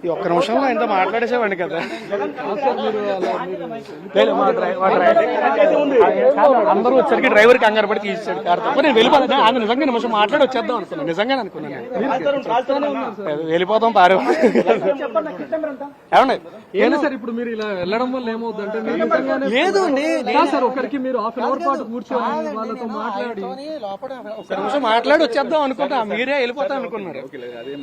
ఈ ఒక్క నిమిషంలో ఆయనతో మాట్లాడేసేవాడిని కదా. అందరూ వచ్చరికి డ్రైవర్ కంగారు పడి తీసాడు కార్. నేను వెళ్ళిపోతాను. ఆయన నిజంగా నిమిషం మాట్లాడి వచ్చేద్దాం అనుకున్నాను. నిజంగా అనుకున్నాను. వెళ్ళిపోతాం పారు. ఏమండి ఏంటి సార్ ఇప్పుడు మీరు ఇలా వెళ్ళడం వల్ల ఏమవుతుందంటే లేదు అండి సార్ ఒకరికి మీరు హాఫ్ అన్ అవర్ పాటు కూర్చొని వాళ్ళతో మాట్లాడి ఒక నిమిషం మాట్లాడి వచ్చేద్దాం అనుకుంటా. మీరే వెళ్ళిపోతాం అనుకున్నారు.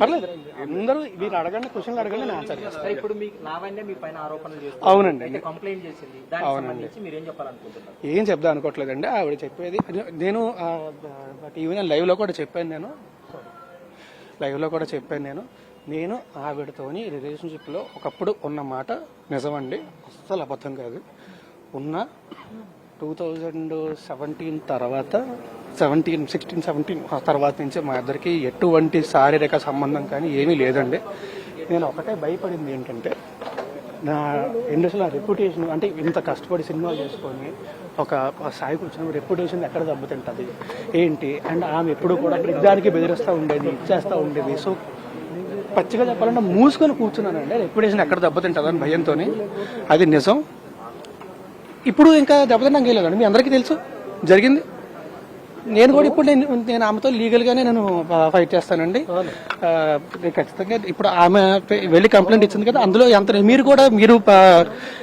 పర్లేదు, అందరూ మీరు అడగండి, క్వశ్చన్లు అడగండి, నేను ఆన్సర్ చేస్తాను. ఇప్పుడు మీకు లావణ్య మీ పైన ఆరోపణలు చేస్తుంది. అవునండి, కంప్లైంట్ చేసింది. దానికి సంబంధించి మీరు ఏం చెప్పాలనుకుంటున్నారు? ఏం చెప్దాం అనుకోవట్లేదండి. ఆవిడ చెప్పేది నేను టీవీ లైవ్ లో కూడా చెప్పాను. నేను ఆవిడతోని రిలేషన్షిప్లో ఒకప్పుడు ఉన్న మాట నిజమండి, అస్సలు అబద్ధం కాదు. ఉన్న 2017 తర్వాత 16-17 తర్వాత నుంచి మా ఇద్దరికి ఎటువంటి శారీరక సంబంధం కానీ ఏమీ లేదండి. నేను ఒకటే భయపడింది ఏంటంటే నా ఇండస్ట్రీలో రెప్యుటేషన్, అంటే ఇంత కష్టపడి సినిమాలు చేసుకొని ఒక స్థాయికి వచ్చిన రెప్యుటేషన్ ఎక్కడ దెబ్బతింటుంది ఏంటి. అండ్ ఆమె ఎప్పుడు కూడా ప్రతిదానికి బెదిరిస్తూ ఉండేది, ఇచ్చేస్తూ ఉండేది. సో పచ్చిగా చెప్పాలంటే మూసుకొని కూర్చున్నానండి. రెప్యుటేషన్ ఎక్కడ దెబ్బతింటుంది అని భయంతో. అది నిజం. ఇప్పుడు ఇంకా దెబ్బతింటాం లేదండి, మీ అందరికీ తెలుసు జరిగింది. నేను కూడా ఇప్పుడు నేను ఆమెతో లీగల్గానే నేను ఫైట్ చేస్తానండి ఖచ్చితంగా. ఇప్పుడు ఆమె వెళ్ళి కంప్లైంట్ ఇచ్చింది కదా, అందులో ఎంత మీరు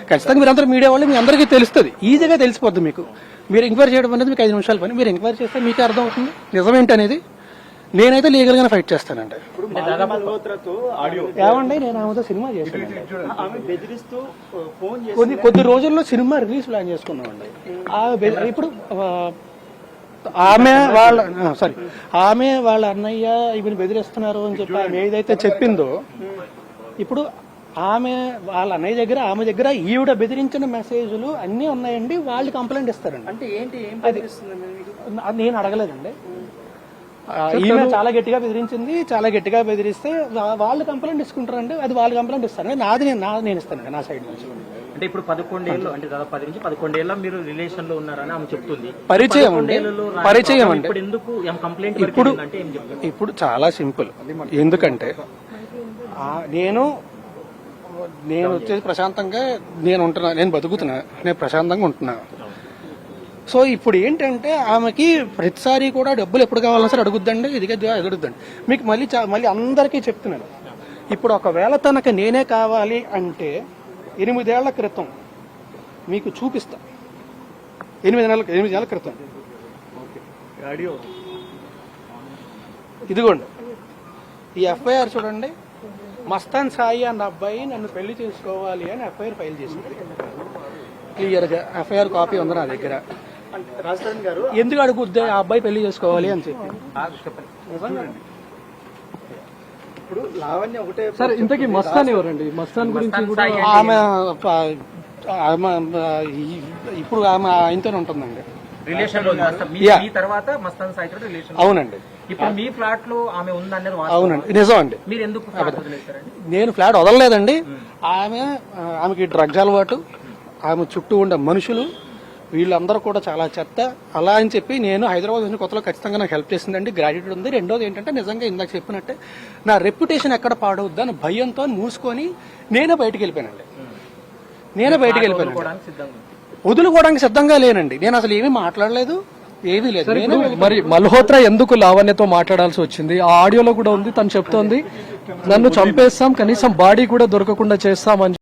ఖచ్చితంగా మీరందరూ మీడియా వాళ్ళు మీ అందరికీ తెలుస్తుంది, ఈజీగా తెలిసిపోద్ది మీకు. మీరు ఎంక్వైరీ చేయడం అనేది మీకు 5 నిమిషాల పని. మీరు ఎంక్వైరీ చేస్తే మీకే అర్థం అవుతుంది నిజమేంటి అనేది. నేనైతే లీగల్ గానే ఫైట్ చేస్తానండి. ఏమండి నేను ఆమెతో సినిమా చేస్తాను. కొద్ది రోజుల్లో సినిమా రిలీజ్ ప్లాన్ చేసుకున్నామండి. ఇప్పుడు ఆమె వాళ్ళ అన్నయ్య ఇవన్నీ బెదిరిస్తున్నారు అని చెప్పి ఆమె ఏదైతే చెప్పిందో, ఇప్పుడు ఆమె వాళ్ళ అన్నయ్య దగ్గర ఆమె దగ్గర ఈవిడ బెదిరించిన మెసేజ్లు అన్నీ ఉన్నాయండి. వాళ్ళు కంప్లైంట్ ఇస్తారండి. అంటే ఏంటి, అది నేను అడగలేదండి. ఈమె చాలా గట్టిగా బెదిరించింది. చాలా గట్టిగా బెదిరిస్తే వాళ్ళు కంప్లైంట్ ఇసుకుంటారండి. అది వాళ్ళు కంప్లైంట్ ఇస్తారండి. నేను ఇస్తానండి నా సైడ్ నుంచి. అంటే ఇప్పుడు 11 ఏళ్ళు, అంటే దాదాపు 10 నుంచి 11 ఏళ్ళ మీరు రిలేషన్ లో ఉన్నారని ఆమె చెప్తుంది. పరిచయం అండి. ఇప్పుడు ఎందుకు కంప్లైంట్ అంటే ఏం చెప్తారు? ఇప్పుడు చాలా సింపుల్. ఎందుకంటే నేను వచ్చేసి ప్రశాంతంగా నేను బతుకుతున్నా, నేను ప్రశాంతంగా ఉంటున్నా. సో ఇప్పుడు ఏంటంటే ఆమెకి ప్రతిసారి కూడా డబ్బులు ఎప్పుడు కావాలన్నా సరే అడుగుద్దండి, ఇది అడుగుద్దండి. మీకు మళ్ళీ అందరికీ చెప్తున్నాను, ఇప్పుడు ఒకవేళ తనకు నేనే కావాలి అంటే 8 ఏళ్ల క్రితం మీకు చూపిస్తా. 8 నెలల క్రితం ఇదిగోండి ఈ ఎఫ్ఐఆర్ చూడండి. మస్తాన్ సాయి అన్న అబ్బాయి నన్ను పెళ్లి చేసుకోవాలి అని ఎఫ్ఐఆర్ ఫైల్ చేసింది. క్లియర్గా ఎఫ్ఐఆర్ కాపీ ఉంది నా దగ్గర. రాజధాని గారు ఎందుకు అడుగుద్దే ఆ అబ్బాయి పెళ్లి చేసుకోవాలి అని చెప్పి. ఇప్పుడు లావణ్య ఒకటే సార్, ఇంతకీ మస్తాన్ ఎవరండి? మస్తాన్ గురించి ఇప్పుడు ఆమె ఆయనతోనే ఉంటుందండి రిలేషన్ లో. తర్వాత మస్తాన్ సాయితో రిలేషన్. అవునండి. ఇప్పుడు మీ ఫ్లాట్ లో ఆమె ఉందనేది అవునండి, నిజం అండి. మీరు ఎందుకు నేను ఫ్లాట్ వదలలేదండి. ఆమెకి డ్రగ్స్ అలవాటు, ఆమె చుట్టూ ఉండే మనుషులు వీళ్ళందరూ కూడా చాలా చెత్త. అలా అని చెప్పి నేను హైదరాబాద్ వచ్చిన కొత్తలో ఖచ్చితంగా నాకు హెల్ప్ చేసిందండి, గ్రాడ్యుయేట్ ఉంది. రెండోది ఏంటంటే నిజంగా ఇందాక చెప్పినట్టే నా రెప్యుటేషన్ ఎక్కడ పాడవద్దు అని భయంతో మూసుకొని నేనే బయటకు వెళ్ళిపోయానండి. వదులుకోవడానికి సిద్ధంగా లేనండి. నేను అసలు ఏమీ మాట్లాడలేదు, ఏమీ లేదు. మరి మల్హోత్రా ఎందుకు లావణ్యతో మాట్లాడాల్సి వచ్చింది? ఆ ఆడియోలో కూడా ఉంది, తను చెప్తోంది నన్ను చంపేస్తాం, కనీసం బాడీ కూడా దొరకకుండా చేస్తామని.